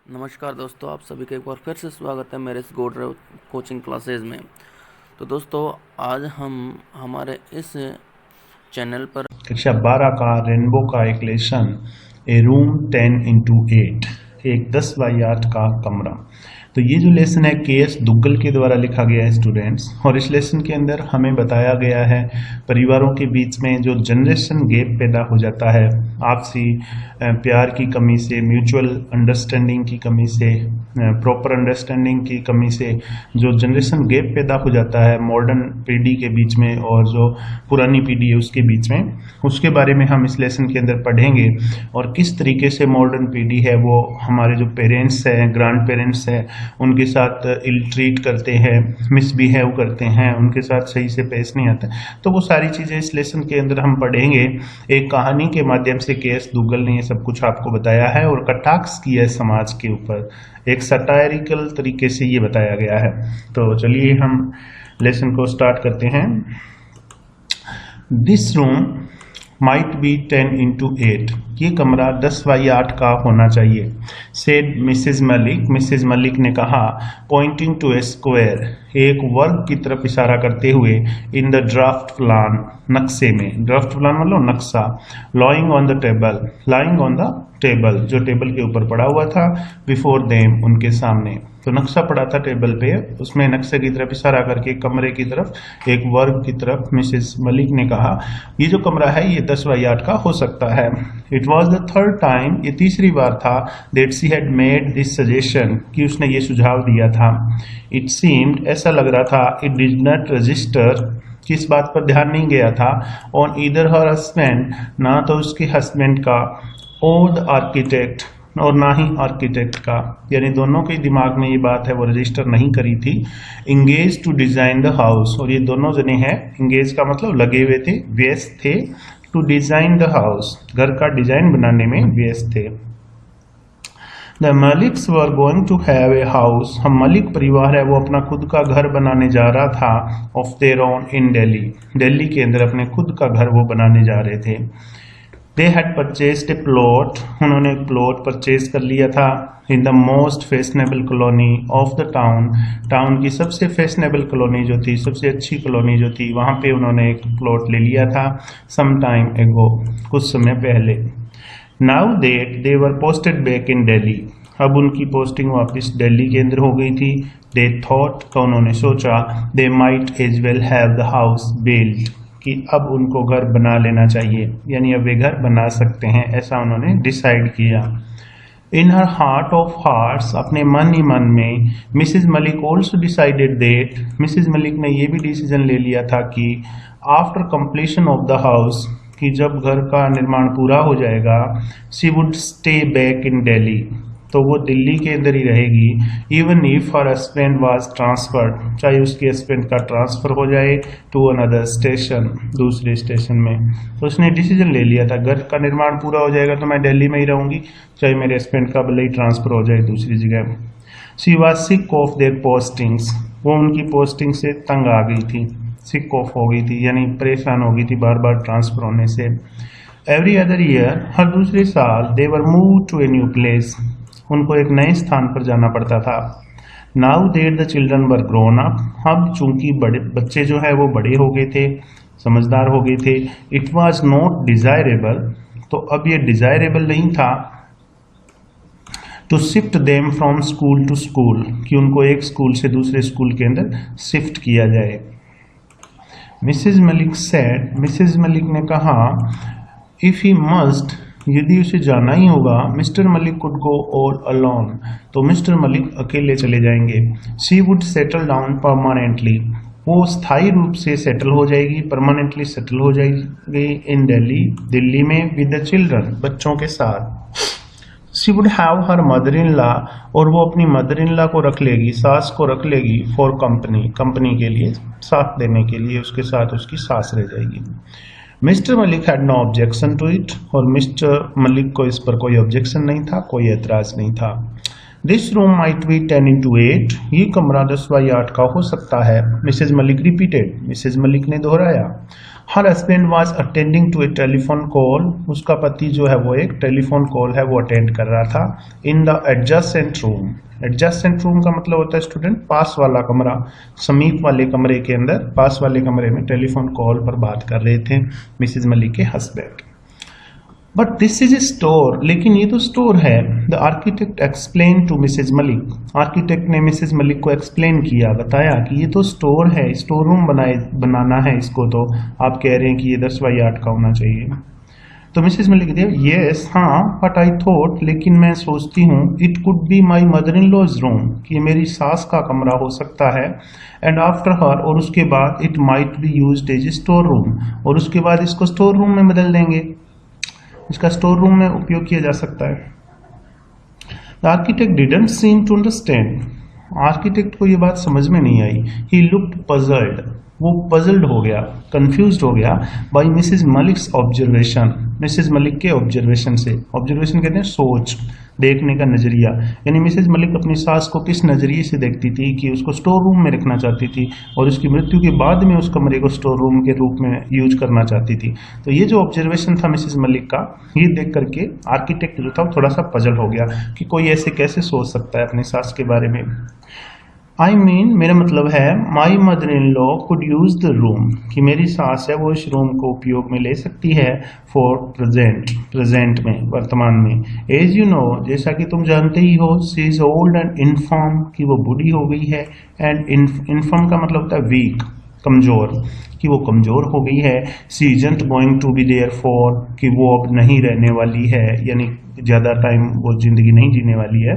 नमस्कार दोस्तों, आप सभी का एक बार फिर से स्वागत है मेरे इस गोड कोचिंग क्लासेस में। तो दोस्तों, आज हम हमारे इस चैनल पर कक्षा 12 का रेनबो का एक लेसन, ए रूम 10x8, एक 10x8 का कमरा। तो ये जो लेसन है के.एस. दुग्गल के द्वारा लिखा गया है स्टूडेंट्स, और इस लेसन के अंदर हमें बताया गया है परिवारों के बीच में जो जनरेशन गैप पैदा हो जाता है, आपसी प्यार की कमी से, म्यूचुअल अंडरस्टैंडिंग की कमी से, प्रॉपर अंडरस्टैंडिंग की कमी से जो जनरेशन गैप पैदा हो जाता है मॉडर्न पीढ़ी के बीच में और जो पुरानी पीढ़ी है उसके बीच में, उसके बारे में हम इस लेसन के अंदर पढ़ेंगे। और किस तरीके से मॉडर्न पीढ़ी है वो हमारे जो पेरेंट्स हैं, ग्रैंड पेरेंट्स हैं, उनके साथ इल ट्रीट करते हैं, मिसबिहेव करते हैं, उनके साथ सही से पेश नहीं आता। तो वो सारी चीज़ें इस लेसन के अंदर हम पढ़ेंगे। एक कहानी के माध्यम से के.एस. दुग्गल ने ये सब कुछ आपको बताया है और कटाक्ष किया है समाज के ऊपर, एक सटायरिकल तरीके से ये बताया गया है। तो चलिए हम लेसन को स्टार्ट करते हैं। This room might be 10x8, ये कमरा 10x8 का होना चाहिए, said Mrs Malik. Mrs Malik ने कहा, पॉइंटिंग टू ए स्क्वायर, एक वर्ग की तरफ इशारा करते हुए, इन द ड्राफ्ट प्लान, नक्शे में। ड्राफ्ट प्लान मतलब नक्शा। Lying on the table, lying on the table, जो टेबल के ऊपर पड़ा हुआ था, बिफोर देम, उनके सामने। तो नक्शा पड़ा था टेबल पे, उसमें नक्शे की तरफ इशारा करके कमरे की तरफ, एक वर्ग की तरफ मिसेस मलिक ने कहा, ये जो कमरा है ये 10x8 का हो सकता है। It was the third time, ये तीसरी बार था, that she had made this suggestion, कि उसने ये सुझाव दिया था। इट सीम्ड, ऐसा लग रहा था, इट डिड नॉट रजिस्टर, किस बात पर ध्यान नहीं गया था, ऑन ईदर हर हस्बैंड, ना तो उसके हस्बैंड का, और द आर्किटेक्ट, और ना ही आर्किटेक्ट का, यानी दोनों के दिमाग में ये बात है वो रजिस्टर नहीं करी थी। Engage to design the house, और ये दोनों जने हैं, इंगेज का मतलब लगे हुए थे, व्यस्त थे, टू डिजाइन द हाउस, घर का डिजाइन बनाने में व्यस्त थे। The Maliks were going to have a house, हम मलिक परिवार है वो अपना खुद का घर बनाने जा रहा था, of their own in Delhi, Delhi के अंदर अपने खुद का घर वो बनाने जा रहे थे। They had purchased a plot, उन्होंने एक प्लॉट परचेज कर लिया था, in the most fashionable colony of the town, town की सबसे फैशनेबल कॉलोनी जो थी, सबसे अच्छी कॉलोनी जो थी, वहाँ पे उन्होंने एक प्लॉट ले लिया था, सम टाइम एगो, कुछ समय पहले। Now that they were posted back in Delhi, अब उनकी पोस्टिंग वापस दिल्ली के अंदर हो गई थी। दे थॉट, तो उन्होंने सोचा, they might as well have the house build, कि अब उनको घर बना लेना चाहिए, यानी अब वे घर बना सकते हैं, ऐसा उन्होंने डिसाइड किया। In her heart of hearts, अपने मन ही मन में, Mrs Malik also decided that, Mrs Malik ने ये भी डिसीजन ले लिया था कि after completion of the house, कि जब घर का निर्माण पूरा हो जाएगा, she would stay back in Delhi, तो वो दिल्ली के अंदर ही रहेगी। Even if her husband was transferred, चाहे उसके हस्बैंड का ट्रांसफर हो जाए टू अनदर स्टेशन, दूसरे स्टेशन में। तो उसने डिसीजन ले लिया था, घर का निर्माण पूरा हो जाएगा तो मैं दिल्ली में ही रहूंगी, चाहे मेरे हस्बैंड का भले ही ट्रांसफर हो जाए दूसरी जगह। She was sick of their postings, वो उनकी पोस्टिंग से तंग आ गई थी, सिक ऑफ हो गई थी, यानी परेशान हो गई थी बार बार ट्रांसफर होने से। एवरी अदर ईयर, हर दूसरे साल, they were move to a new place, उनको एक नए स्थान पर जाना पड़ता था। Now that the children were grown up, अब चूंकि बड़े बच्चे जो है वो बड़े हो गए थे, समझदार हो गए थे। इट वॉज नॉट डिजायरेबल, तो अब ये डिजायरेबल नहीं था, to shift them from school to school, कि उनको एक स्कूल से दूसरे स्कूल के अंदर शिफ्ट किया जाए। Mrs Malik said, Mrs Malik ने कहा, इफ ही मस्ट, यदि उसे जाना ही होगा, mister Malik could go all alone, तो मिस्टर मलिक अकेले चले जाएंगे। She would settle down permanently, वो स्थायी रूप से सेटल हो जाएगी, परमानेंटली सेटल हो जाएगी इन दिल्ली, दिल्ली में, विद द चिल्ड्रन, बच्चों के साथ। She would have her mother in law, और वो अपनी मदर इन लॉ को रख लेगी, सास को रख लेगी, फॉर कंपनी, कंपनी के लिए, साथ देने के लिए, उसके साथ उसकी सास रह जाएगी। Mr Malik had no objection to it, और मिस्टर मलिक को इस पर कोई ऑब्जेक्शन नहीं था, कोई एतराज नहीं था। This room might be 10x8, ये कमरा 10x8 का हो सकता है। Mrs Malik repeated, Mrs Malik ने दोहराया। Her husband was attending to a telephone call, उसका पति जो है वो एक टेलीफोन कॉल है वो अटेंड कर रहा था। In the adjacent room, adjacent room का मतलब होता है स्टूडेंट पास वाला कमरा, समीप वाले कमरे के अंदर, पास वाले कमरे में टेलीफोन कॉल पर बात कर रहे थे मिसेज मलिक के husband. But this is a store, लेकिन ये तो स्टोर है। The architect explain to Mrs Malik, architect ने मिसेज मलिक को एक्सप्लेन किया, बताया कि ये तो स्टोर है, स्टोर रूम बनाना है इसको, तो आप कह रहे हैं कि ये 10x8 का होना चाहिए। तो मिसेज मलिक कहती है यस हाँ, बट आई थॉट, लेकिन मैं सोचती हूँ, it could be my mother in law's room, कि ये मेरी सास का कमरा हो सकता है। एंड आफ्टर हर, और उसके बाद it might be used as a store room, और उसके बाद इसको स्टोर रूम में बदल देंगे, इसका स्टोर रूम में उपयोग किया जा सकता है। The architect didn't seem to understand, architect को ये बात समझ में नहीं आई। ही लुक्ड पजल्ड, वो पजल्ड हो गया, कंफ्यूज्ड हो गया by Mrs Malik's observation, Mrs Malik के ऑब्जर्वेशन से। ऑब्जर्वेशन कहते हैं सोच, देखने का नजरिया, यानी मिसेज मलिक अपनी सास को किस नजरिए से देखती थी कि उसको स्टोर रूम में रखना चाहती थी और उसकी मृत्यु के बाद में उस कमरे को स्टोर रूम के रूप में यूज करना चाहती थी। तो ये जो ऑब्जर्वेशन था मिसेज मलिक का, ये देख करके आर्किटेक्ट जो था वो थोड़ा सा पजल हो गया कि कोई ऐसे कैसे सोच सकता है अपनी सास के बारे में। आई मीन, मेरा मतलब है, माई mother in law could use the room, कि मेरी सास है वो इस रूम को उपयोग में ले सकती है फॉर प्रेजेंट में, वर्तमान में। एज यू नो, जैसा कि तुम जानते ही हो, सी इज ओल्ड एंड इन्फॉर्म, कि वो बूढ़ी हो गई है, एंड इन्फॉर्म का मतलब होता है वीक, कमजोर, कि वो कमजोर हो गई है। She isn't going to be there for, कि वो अब नहीं रहने वाली है, यानी ज़्यादा टाइम वो जिंदगी नहीं जीने वाली है।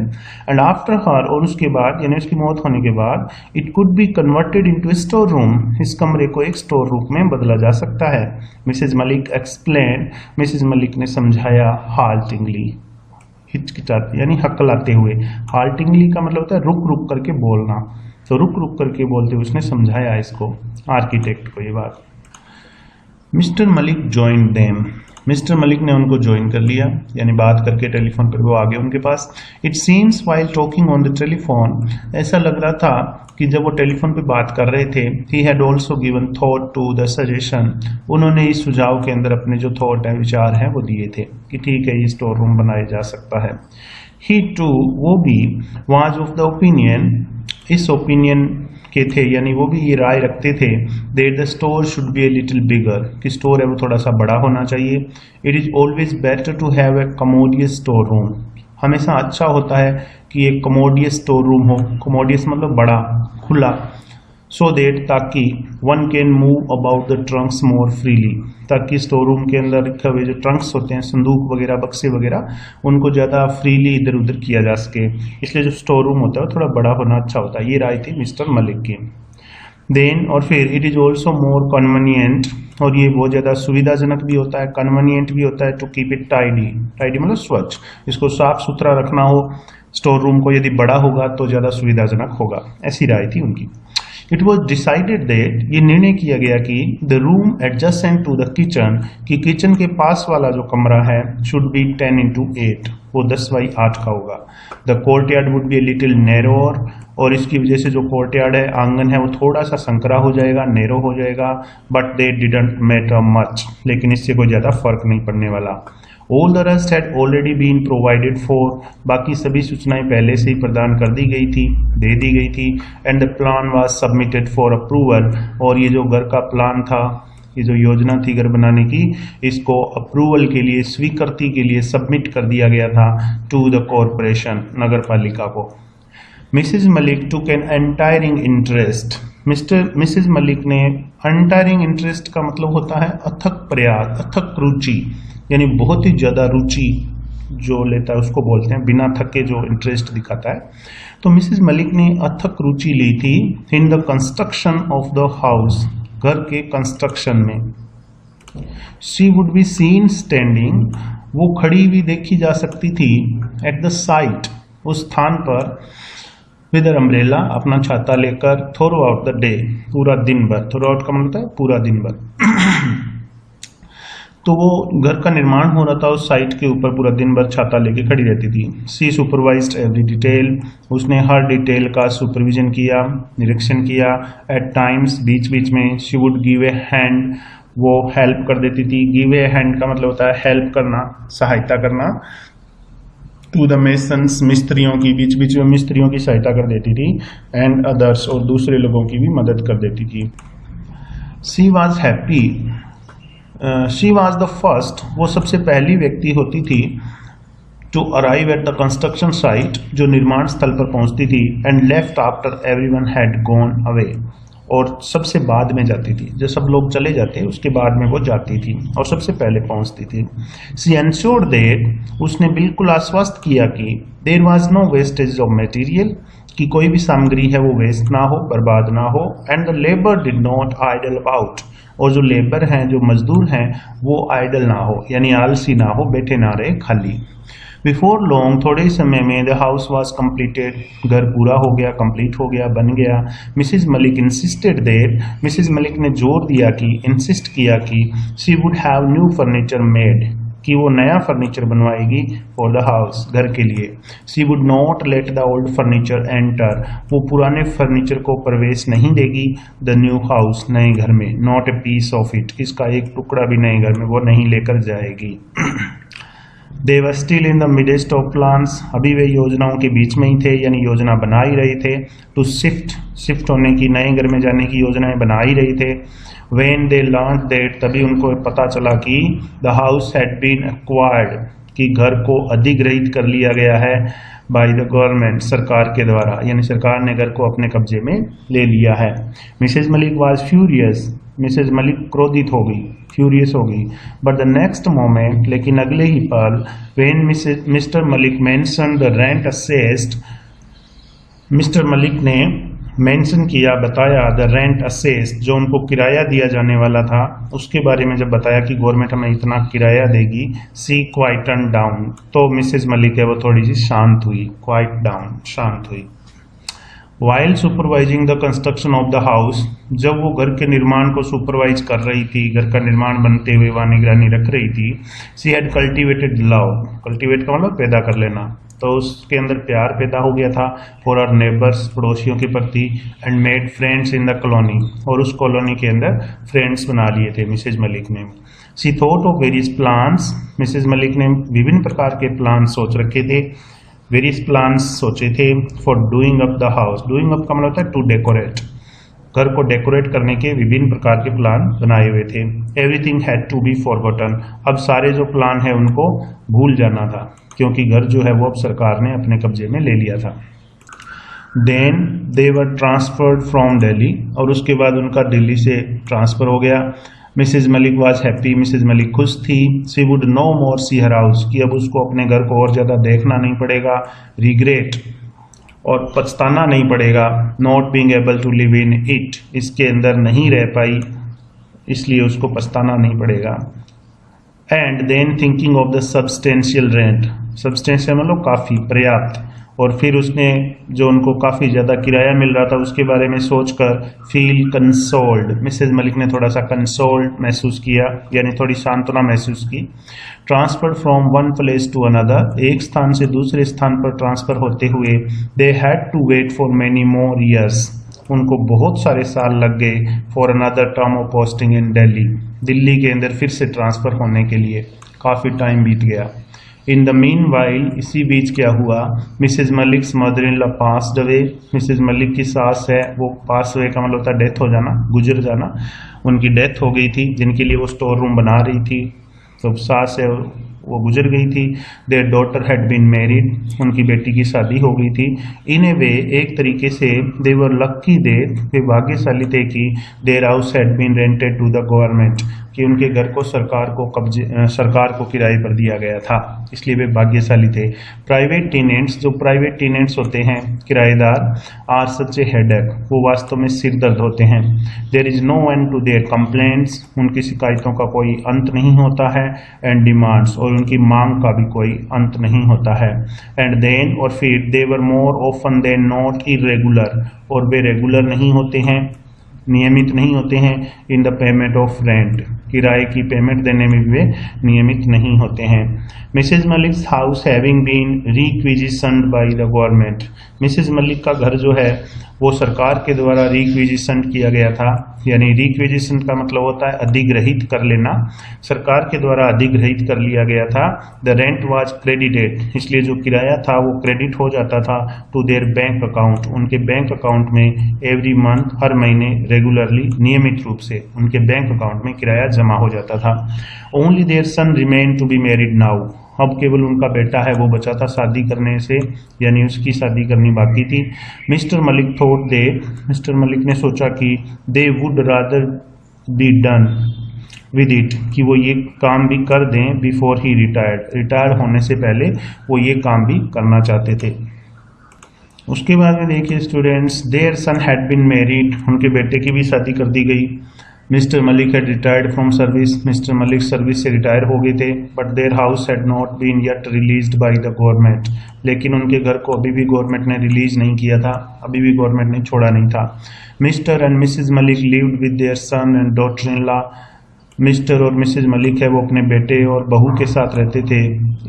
एंड आफ्टर हर, और उसके बाद यानी उसकी मौत होने के बाद, it could be converted into A store room, इस कमरे को एक स्टोर रूम में बदला जा सकता है। Mrs Malik explain, Mrs Malik ने समझाया हाल्टिंगली, हिचकिचाते यानी हकलाते हुए। हाल्टिंगली का मतलब होता है रुक रुक करके बोलना, तो रुक रुक करके बोलते हुए उसने समझाया इसको, आर्किटेक्ट को ये बात। Mister Malik join them, mister Malik ने उनको ज्वाइन कर लिया, यानी बात करके टेलीफोन पर वो आ गए उनके पास। It seems while talking on the telephone, ऐसा लग रहा था कि जब वो टेलीफोन पे बात कर रहे थे, he had also given thought to the suggestion, उन्होंने इस सुझाव के अंदर अपने जो थॉट है, विचार हैं, वो दिए थे कि ठीक है ये स्टोर रूम बनाया जा सकता है। ही टू, वो भी, वाज ऑफ द ओपिनियन, इस ओपिनियन के थे, यानी वो भी ये राय रखते थे, that the store should be a little bigger, कि स्टोर है वो थोड़ा सा बड़ा होना चाहिए। It is always better to have a commodious store room, हमेशा अच्छा होता है कि एक कमोडियस स्टोर रूम हो, कमोडियस मतलब बड़ा, खुला, सो देट, ताकि one can move about the trunks more freely, ताकि स्टोर रूम के अंदर रखे हुए जो ट्रंक्स होते हैं, संदूक वगैरह, बक्से वगैरह, उनको ज़्यादा फ्रीली इधर उधर किया जा सके, इसलिए जो स्टोर रूम होता है थोड़ा बड़ा होना अच्छा होता है। ये राय थी मिस्टर मलिक की। देन, और फिर it is also more convenient, और ये बहुत ज़्यादा सुविधाजनक भी होता है, कन्वीनियंट भी होता है, to keep it tidy, tidy मतलब स्वच्छ, इसको साफ सुथरा रखना हो स्टोर रूम को, यदि बड़ा होगा तो ज़्यादा सुविधाजनक होगा, ऐसी राय थी उनकी। इट वॉज डिसाइडेड दैट, ये निर्णय किया गया कि the room adjacent to the kitchen, कि किचन के पास वाला जो कमरा है, शुड बी 10x8, वो 10x8 का होगा। The courtyard would be a little narrower, और इसकी वजह से जो कोर्टयार्ड है, आंगन है, वो थोड़ा सा संकरा हो जाएगा, नैरो हो जाएगा। But they didn't matter much, लेकिन इससे कोई ज़्यादा फर्क नहीं पड़ने वाला। All the rest had already been provided for, बाकी सभी सूचनाएं पहले से ही प्रदान कर दी गई थी, दे दी गई थी। And the plan was submitted for approval, और ये जो घर का प्लान था, ये जो योजना थी घर बनाने की, इसको अप्रूवल के लिए, स्वीकृति के लिए सबमिट कर दिया गया था टू द कॉरपोरेशन, नगर पालिका को। Mrs Malik took an untiring interest, Mrs Malik ने, एंटायरिंग इंटरेस्ट का मतलब होता है अथक प्रयास, अथक रुचि, यानी बहुत ही ज़्यादा रुचि जो लेता है उसको बोलते हैं, बिना थके जो इंटरेस्ट दिखाता है। तो मिसेज मलिक ने अथक रुचि ली थी in the construction of the house, घर के कंस्ट्रक्शन में। She would be seen standing, वो खड़ी हुई देखी जा सकती थी, एट द साइट, उस स्थान पर, विद अम्ब्रेला, अपना छाता लेकर, थ्रू आउट द डे, पूरा दिन भर, थ्रू आउट का मतलब होता है पूरा दिन भर। तो वो घर का निर्माण हो रहा था, उस साइट के ऊपर पूरा दिन भर छाता लेके खड़ी रहती थी। सी सुपरवाइज्ड एवरी डिटेल, उसने हर डिटेल का सुपरविजन किया, निरीक्षण किया। एट टाइम्स, बीच बीच में, she would give a hand, वो हेल्प कर देती थी। गिव ए हैंड का मतलब होता है हेल्प करना, सहायता करना। टू द मेसन्स, मिस्त्रियों की, बीच बीच में मिस्त्रियों की सहायता कर देती थी। एंड अदर्स, और दूसरे लोगों की भी मदद कर देती थी। She was happy, she was the first, वो सबसे पहली व्यक्ति होती थी to arrive at the construction site, जो निर्माण स्थल पर पहुंचती थी। And left after everyone had gone away, और सबसे बाद में जाती थी। जब सब लोग चले जाते उसके बाद में वो जाती थी और सबसे पहले पहुंचती थी। सी एंश्योर्ड दैट, उसने बिल्कुल आश्वस्त किया कि there was no wastage of material, कि कोई भी सामग्री है वो वेस्ट ना हो, बर्बाद ना हो। And the labour did not idle about, और जो लेबर हैं, जो मजदूर हैं, वो आइडल ना हो, यानी आलसी ना हो, बैठे ना रहे खाली। बिफोर लॉन्ग, थोड़े ही समय में, द हाउस वॉज कम्प्लीटेड, घर पूरा हो गया, कंप्लीट हो गया, बन गया। Mrs Malik insisted that, Mrs Malik ने जोर दिया कि, इंसिस्ट किया कि, she would have new furniture made, कि वो नया फर्नीचर बनवाएगी फॉर द हाउस, घर के लिए। She would not let the old furniture enter, वो पुराने फर्नीचर को प्रवेश नहीं देगी द न्यू हाउस, नए घर में। Not a piece of it, इसका एक टुकड़ा भी नए घर में वो नहीं लेकर जाएगी। They were still in the midst of plans, अभी वे योजनाओं के बीच में ही थे, यानी योजना बना ही रहे थे। टू शिफ्ट होने की, नए घर में जाने की योजनाएं बना ही रहे थे। When they learned that, तभी उनको पता चला कि the house had been acquired, कि घर को अधिग्रहित कर लिया गया है by the government, सरकार के द्वारा, यानी सरकार ने घर को अपने कब्जे में ले लिया है। Mrs Malik was furious, Mrs Malik क्रोधित हो गई, फ्यूरियस हो गई। बट द नेक्स्ट मोमेंट, लेकिन अगले ही पल, when mister Malik mention the rent assessed, mister Malik ने मेंशन किया, बताया, द रेंट असेस्ड, जो उनको किराया दिया जाने वाला था, उसके बारे में जब बताया कि गवर्नमेंट हमें इतना किराया देगी, सी क्वाइटन डाउन, तो मिसेज मलिक है वो थोड़ी सी शांत हुई, क्वाइट डाउन, शांत हुई। While supervising the construction of the house, जब वो घर के निर्माण को सुपरवाइज कर रही थी, घर का निर्माण बनते हुए वहाँ निगरानी रख रही थी। She had cultivated love, cultivate का मतलब पैदा कर लेना, तो उसके अंदर प्यार पैदा हो गया था फॉर आवर नेबर्स, पड़ोसियों के प्रति। And made friends in the colony, और उस कॉलोनी के अंदर फ्रेंड्स बना लिए थे मिसेज मलिक ने। She thought of various plans, Mrs Malik ने विभिन्न प्रकार के प्लान सोच रखे थे, वेरियस प्लान्स सोचे थे for doing up the house. Doing up का मतलब होता है टू डेकोरेट, घर को डेकोरेट करने के विभिन्न प्रकार के प्लान बनाए हुए थे। Everything had to be forgotten, अब सारे जो प्लान है उनको भूल जाना था, क्योंकि घर जो है वो अब सरकार ने अपने कब्जे में ले लिया था। Then they were transferred from Delhi, और उसके बाद उनका दिल्ली से ट्रांसफ़र हो गया। Mrs Malik was happy, Mrs Malik खुश थी। She would no more see her house, कि अब उसको अपने घर को और ज़्यादा देखना नहीं पड़ेगा। रिग्रेट, और पछताना नहीं पड़ेगा। Not being able to live in it, इसके अंदर नहीं रह पाई, इसलिए उसको पछताना नहीं पड़ेगा। And than thinking of the substantial rent, substantial मतलब काफ़ी, पर्याप्त, और फिर उसने जो उनको काफ़ी ज़्यादा किराया मिल रहा था उसके बारे में सोचकर फील कंसोल्ड, मिसेज मलिक ने थोड़ा सा कंसोल्ड महसूस किया, यानी थोड़ी सांत्वना महसूस की। Transfer from one place to another, एक स्थान से दूसरे स्थान पर ट्रांसफ़र होते हुए। They had to wait for many more years, उनको बहुत सारे साल लग गए for another term of posting in Delhi, Delhi के अंदर फिर से ट्रांसफ़र होने के लिए काफ़ी टाइम बीत गया। इन द मीन वाइल, इसी बीच क्या हुआ, Mrs Malik mother in law passed away, Mrs Malik की सास है वो पास अवे का मतलब होता है डेथ हो जाना, गुजर जाना, उनकी डेथ हो गई थी, जिनके लिए वो स्टोर रूम बना रही थी, तो सास है वो गुजर गई थी। Their daughter had been married, उनकी बेटी की शादी हो गई थी। इन ए वे, एक तरीके से दे वर लक्की दे, वे भाग्यशाली थे कि their house had been rented to the government, कि उनके घर को सरकार को किराए पर दिया गया था, इसलिए वे भाग्यशाली थे। प्राइवेट टेनेंट्स, जो प्राइवेट टेनेंट्स होते हैं किराएदार, आर सच ए हेडेक, वो वास्तव में सिर दर्द होते हैं। There is no end to their complaints, उनकी शिकायतों का कोई अंत नहीं होता है। एंड डिमांड्स, और उनकी मांग का भी कोई अंत नहीं होता है। एंड देन, और फिर they were more often than not irregular, और वे रेगुलर नहीं होते हैं, नियमित नहीं होते हैं। In the payment of rent, किराए की पेमेंट देने में भी वे नियमित नहीं होते हैं। Mrs Malik house having been requisitioned by the government, Mrs Malik का घर जो है वो सरकार के द्वारा रिक्विजिशन किया गया था। यानी रिक्विजिशन का मतलब होता है अधिग्रहित कर लेना, सरकार के द्वारा अधिग्रहित कर लिया गया था। द रेंट वाज क्रेडिटेड, इसलिए जो किराया था वो क्रेडिट हो जाता था टू देयर बैंक अकाउंट, उनके बैंक अकाउंट में एवरी मंथ, हर महीने, रेगुलरली, नियमित रूप से उनके बैंक अकाउंट में किराया जमा हो जाता था। Only their son remain to be married now, अब केवल उनका बेटा है वो बचा था शादी करने से, यानी उसकी शादी करनी बाकी थी। Mister Malik thought they, mister Malik ने सोचा कि they would rather be done with it, कि वो ये काम भी कर दें बिफोर ही रिटायर्ड, रिटायर होने से पहले वो ये काम भी करना चाहते थे। उसके बाद में देखिए students, their son had been married, उनके बेटे की भी शादी कर दी गई। Mr Malik had retired from service, Mr Malik service से रिटायर हो गए थे। But their house had not been yet released by the government, लेकिन उनके घर को अभी भी गवर्नमेंट ने रिलीज नहीं किया था, अभी भी गवर्नमेंट ने छोड़ा नहीं था। Mr and Mrs Malik lived with their son and daughter in law, Mr और मिसेज मलिक है वो अपने बेटे और बहू के साथ रहते थे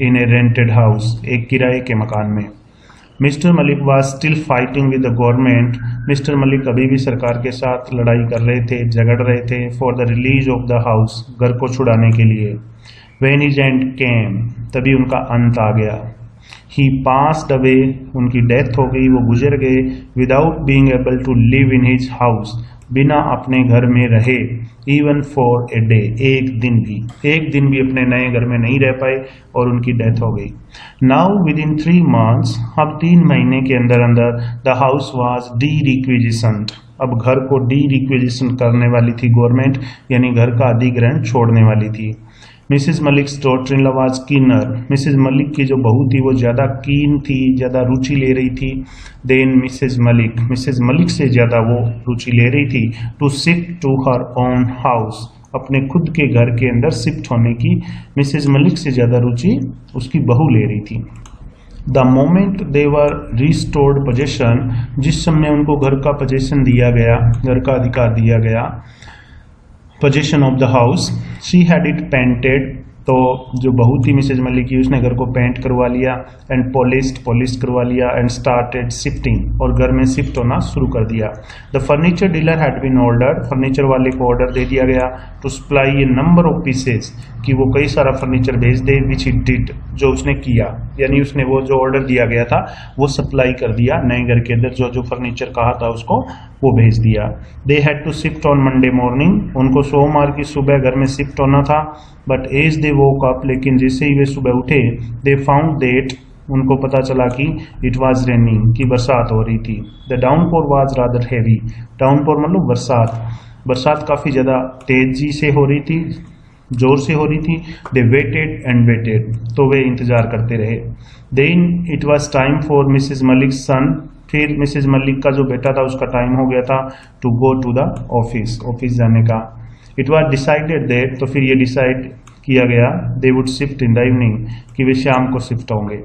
इन ए रेंटेड हाउस, एक किराए के मकान में। Mister Malik was still fighting with the government, mister Malik अभी भी सरकार के साथ लड़ाई कर रहे थे, झगड़ रहे थे for the release of the house, घर को छुड़ाने के लिए। व्हेन हिज एंड केम, तभी उनका अंत आ गया। ही पास्ड अवे, उनकी डेथ हो गई, वो गुजर गए। Without being able to live in his house, बिना अपने घर में रहे, इवन फॉर ए डे, एक दिन भी अपने नए घर में नहीं रह पाए और उनकी डेथ हो गई। नाउ विद इन 3 months, अब 3 महीने के अंदर अंदर the house was D requisition, अब घर को डी रिक्विजिशन करने वाली थी गवर्नमेंट, यानी घर का अधिग्रहण छोड़ने वाली थी। Mrs Malik's daughter in law was keener, Mrs Malik की जो बहू थी वो ज़्यादा कीन थी, ज़्यादा रुचि ले रही थी। देन मिसेज मलिक से ज़्यादा वो रुचि ले रही थी to shift to her own house, अपने खुद के घर के अंदर शिफ्ट होने की मिसेज मलिक से ज़्यादा रुचि उसकी बहू ले रही थी। The moment they were restored possession, जिस समय उनको घर का पोजेशन दिया गया, घर का अधिकार दिया गया, possession of the house, she had it painted, तो जो बहू थी मिसेज मलिक की उसने घर को पेंट करवा लिया, एंड पॉलिश करवा लिया, एंड स्टार्टेड शिफ्टिंग, और घर में शिफ्ट होना शुरू कर दिया। The furniture dealer had been ordered, furniture वाले को ऑर्डर दे दिया गया to supply a number of pieces, कि वो कई सारा फर्नीचर भेज दे, विच ही डिड, जो उसने किया, यानी उसने वो जो ऑर्डर दिया गया था वो सप्लाई कर दिया, नए घर के अंदर जो जो फर्नीचर कहा था उसको वो भेज दिया। They had to shift on Monday morning, उनको सोमवार की सुबह घर में शिफ्ट होना था। But as they woke up, लेकिन जैसे ही वे सुबह उठे, दे फाउंड दैट, उनको पता चला कि इट वाज रेनिंग, कि बरसात हो रही थी। The downpour was rather heavy, downpour मतलब बरसात काफ़ी ज़्यादा तेजी से हो रही थी, जोर से हो रही थी। दे वेटेड एंड वेटेड, तो वे इंतज़ार करते रहे। Then it was time for Mrs Malik son, फिर मिसेज मलिक का जो बेटा था उसका टाइम हो गया था to go to the office जाने का। इट वाज डिसाइडेड दैट, तो फिर ये डिसाइड किया गया, they would shift in the evening, कि वे शाम को शिफ्ट होंगे।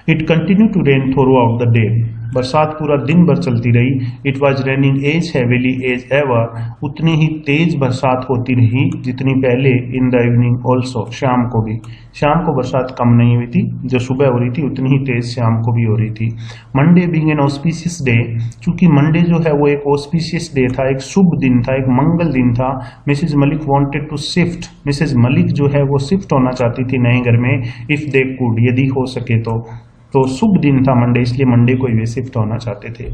It continue to rain throughout the day, बरसात पूरा दिन भर चलती रही। It was raining as heavily as ever, उतनी ही तेज बरसात होती रही जितनी पहले। इन द इवनिंग ऑल्सो, शाम को भी, शाम को बरसात कम नहीं हुई थी, जो सुबह हो रही थी उतनी ही तेज शाम को भी हो रही थी। Monday being an auspicious day, चूंकि मंडे जो है वो एक ऑस्पिशियस डे था, एक शुभ दिन था, एक मंगल दिन था। Mrs Malik wanted to shift, Mrs Malik जो है वो शिफ्ट होना चाहती थी नए घर में, इफ दे कुड, यदि हो सके तो शुभ दिन था मंडे, इसलिए मंडे को वे शिफ्ट होना चाहते थे।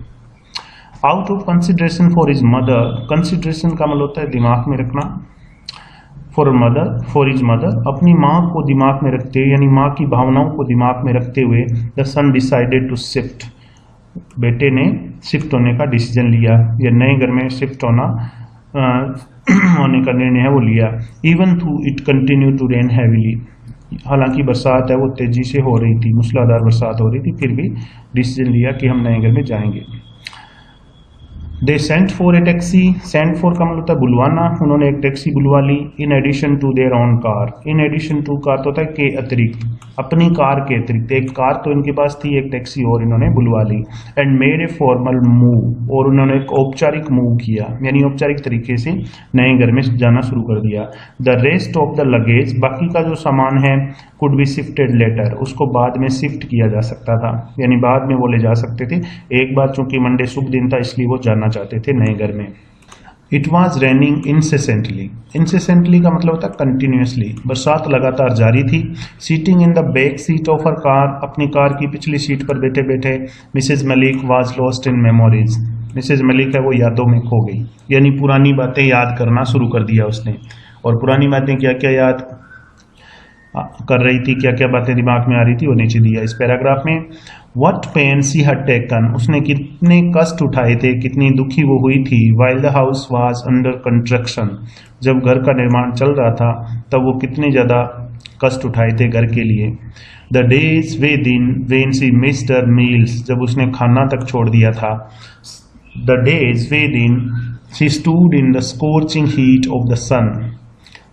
Out of consideration for his mother, consideration का मतलब होता है दिमाग में रखना, फॉर हिज मदर, अपनी माँ को दिमाग में रखते हुए, यानी माँ की भावनाओं को दिमाग में रखते हुए, the son decided to shift, बेटे ने शिफ्ट होने का डिसीजन लिया, या नए घर में शिफ्ट होने का निर्णय है वो लिया। Even though it continue to rain heavily, हालांकि बरसात है वो तेजी से हो रही थी, मूसलाधार बरसात हो रही थी, फिर भी डिसीजन लिया कि हम नए घर में जाएंगे। They sent for a taxi, sent for का मतलब होता है बुलवाना, उन्होंने एक टैक्सी बुलवा ली। In addition to their own car, in addition to car तो होता है के अतिरिक्त, अपनी कार के अतिरिक्त एक कार तो इनके पास थी, एक टैक्सी और इन्होंने बुलवा ली। And made a formal move, और उन्होंने एक औपचारिक मूव किया, यानी औपचारिक तरीके से नए घर में जाना शुरू कर दिया। The rest of the luggage, बाकी का जो सामान है, कुड बी शिफ्टेड लेटर, उसको बाद में शिफ्ट किया जा सकता था, यानी बाद में वो ले जा सकते थे। एक बार चूंकि मंडे शुभ दिन था इसलिए वो जाना चाहते थे नए घर में। It was raining incessantly, incessantly का मतलब होता है कंटिन्यूसली, बरसात लगातार जारी थी। Sitting in the back seat of her car, अपनी कार की पिछली सीट पर बैठे बैठे Mrs Malik was lost in memories, Mrs Malik है वो यादों में खो गई, यानी पुरानी बातें याद करना शुरू कर दिया उसने। और पुरानी बातें क्या क्या याद कर रही थी, क्या क्या बातें दिमाग में आ रही थी, वो नीचे दिया इस पैराग्राफ में। What pain she had taken, उसने कितने कष्ट उठाए थे, कितनी दुखी वो हुई थी। While the house was under construction, जब घर का निर्माण चल रहा था तब वो कितने ज़्यादा कष्ट उठाए थे घर के लिए। The days वे दिन when she missed her meals, जब उसने खाना तक छोड़ दिया था। The days वे दिन she stood in the scorching heat of the sun,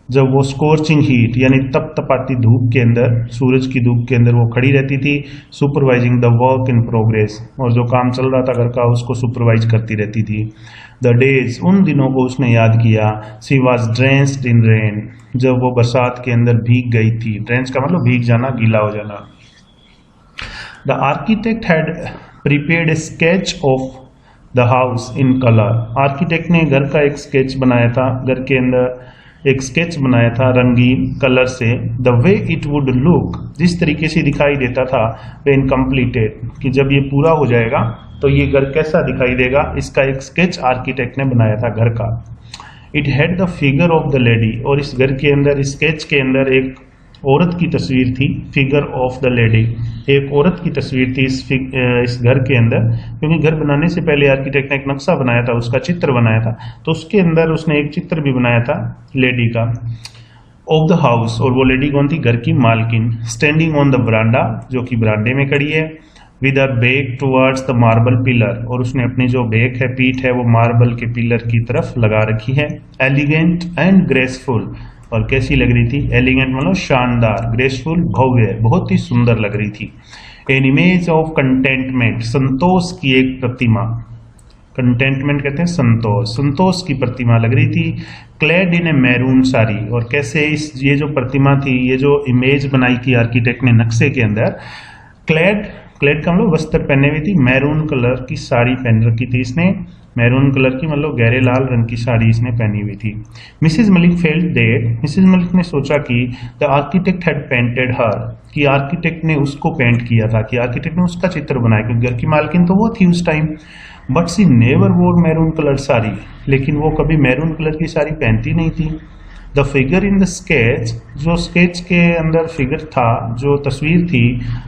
जब वो स्कोर्चिंग हीट यानी तपतपाती धूप के अंदर, सूरज की धूप के अंदर वो खड़ी रहती थी। Supervising the work in progress, और जो काम चल रहा था घर का उसको सुपरवाइज करती रहती थी। द डेज, उन दिनों को उसने याद किया। सी वॉज ड्रेंस्ड इन रेन, जब वो बरसात के अंदर भीग गई थी। ड्रेंच का मतलब भीग जाना, गीला हो जाना। The architect had prepared A sketch of the house in colour, architect ने घर का एक स्केच बनाया था, घर के अंदर एक स्केच बनाया था रंगीन कलर से। The way it would look, जिस तरीके से दिखाई देता था व्हेन कंप्लीटेड, कि जब ये पूरा हो जाएगा तो ये घर कैसा दिखाई देगा, इसका एक स्केच आर्किटेक्ट ने बनाया था घर का। It had the figure of the lady, और इस घर के अंदर, इस स्केच के अंदर एक औरत की तस्वीर थी। फिगर ऑफ द लेडी, एक औरत की तस्वीर थी इस घर के अंदर, क्योंकि घर बनाने से पहले आर्किटेक्ट ने एक नक्शा बनाया था, उसका चित्र बनाया था, तो उसके अंदर उसने एक चित्र भी बनाया था लेडी का, ऑफ द हाउस। और वो लेडी कौन थी, घर की मालकिन। स्टैंडिंग ऑन द बरांडा, जो कि बरांडे में खड़ी है। With her back towards the marble pillar, और उसने अपनी जो बैक है, पीठ है, वो मार्बल के पिलर की तरफ लगा रखी है। एलिगेंट एंड ग्रेसफुल, और कैसी लग रही थी, एलिगेंट मतलब शानदार, ग्रेसफुल भव्य, बहुत ही सुंदर लग रही थी। एन इमेज ऑफ कंटेंटमेंट, संतोष की एक प्रतिमा, कंटेंटमेंट कहते हैं संतोष, संतोष की प्रतिमा लग रही थी। क्लेड इन ए मैरून साड़ी, और कैसे ये जो प्रतिमा थी, ये जो इमेज बनाई थी आर्किटेक्ट ने नक्शे के अंदर, क्लेड का मतलब वस्त्र पहने हुई थी, मैरून कलर की साड़ी पहन रखी थी इसने, मैरून कलर की मतलब गहरे लाल रंग की साड़ी इसने पहनी हुई थी। Mrs Malik felt that, Mrs Malik ने सोचा कि the architect had painted her, कि आर्किटेक्ट ने उसको पेंट किया था, कि आर्किटेक्ट ने उसका चित्र बनाया, क्योंकि घर की मालकिन तो वो थी उस टाइम। बट सी नेवर वोर मैरून कलर साड़ी, लेकिन वो कभी मैरून कलर की साड़ी पहनती नहीं थी। The figure in the sketch, जो स्केच के अंदर फिगर था, जो तस्वीर थी,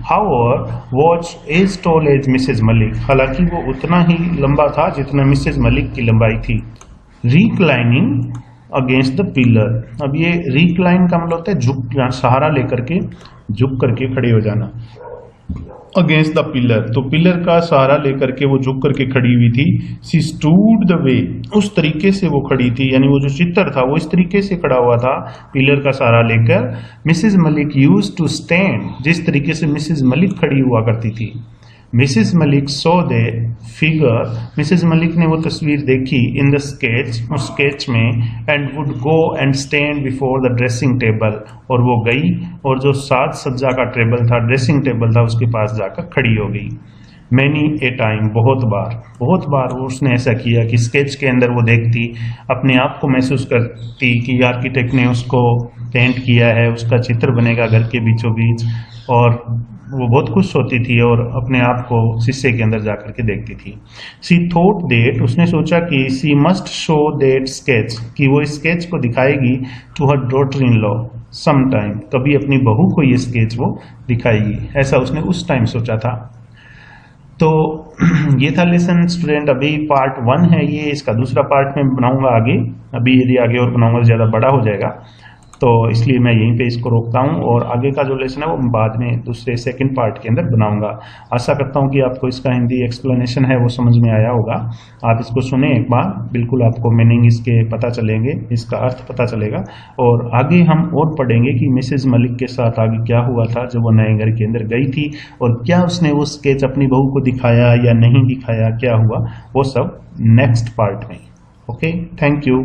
however was as tall as Mrs Malik, हालांकि वो उतना ही लंबा था जितना मिसेज मलिक की लंबाई थी। रिक्लाइनिंग अगेंस्ट द पिलर, अब ये रिक्लाइन का मतलब होता है झुक, सहारा लेकर के झुक करके खड़े हो जाना। अगेंस्ट द पिलर, तो पिलर का सहारा लेकर के वो झुक करके खड़ी हुई थी। सी स्टूड द वे, उस तरीके से वो खड़ी थी, यानी वो जो चित्र था वो इस तरीके से खड़ा हुआ था पिलर का सहारा लेकर। Mrs Malik used to stand, जिस तरीके से मिसेज मलिक खड़ी हुआ करती थी। Mrs Malik saw the figure, Mrs Malik ने वो तस्वीर देखी इन द स्केच, उस स्केच में। And would go and stand before the dressing table, और वो गई और जो साज सज्जा का टेबल था, ड्रेसिंग टेबल था, उसके पास जाकर खड़ी हो गई। मैनी ए टाइम, बहुत बार उसने ऐसा किया कि स्केच के अंदर वो देखती, अपने आप को महसूस करती कि आर्किटेक्ट ने उसको पेंट किया है, उसका चित्र बनेगा घर के बीचों बीच, और वो बहुत खुश होती थी और अपने आप को शीशे के अंदर जाकर के देखती थी। सी थॉट दैट, उसने सोचा कि she must show that sketch, कि वो स्केच को दिखाएगी to her daughter in law some time, कभी अपनी बहू को ये स्केच वो दिखाएगी, ऐसा उसने उस टाइम सोचा था। तो ये था लेसन स्टूडेंट, अभी पार्ट 1 है ये, इसका दूसरा पार्ट में बनाऊंगा आगे, अभी यदि आगे और बनाऊंगा तो ज़्यादा बड़ा हो जाएगा। तो इसलिए मैं यहीं पे इसको रोकता हूँ और आगे का जो लेसन है वो बाद में दूसरे सेकंड पार्ट के अंदर बनाऊंगा। आशा करता हूँ कि आपको इसका हिंदी एक्सप्लेनेशन है वो समझ में आया होगा। आप इसको सुने एक बार, बिल्कुल आपको मीनिंग इसके पता चलेंगे, इसका अर्थ पता चलेगा। और आगे हम और पढ़ेंगे कि मिसेज मलिक के साथ आगे क्या हुआ था जब वो नए घर के अंदर गई थी और क्या उसने वो स्केच अपनी बहू को दिखाया या नहीं दिखाया, क्या हुआ, वो सब नेक्स्ट पार्ट में। Okay, thank you.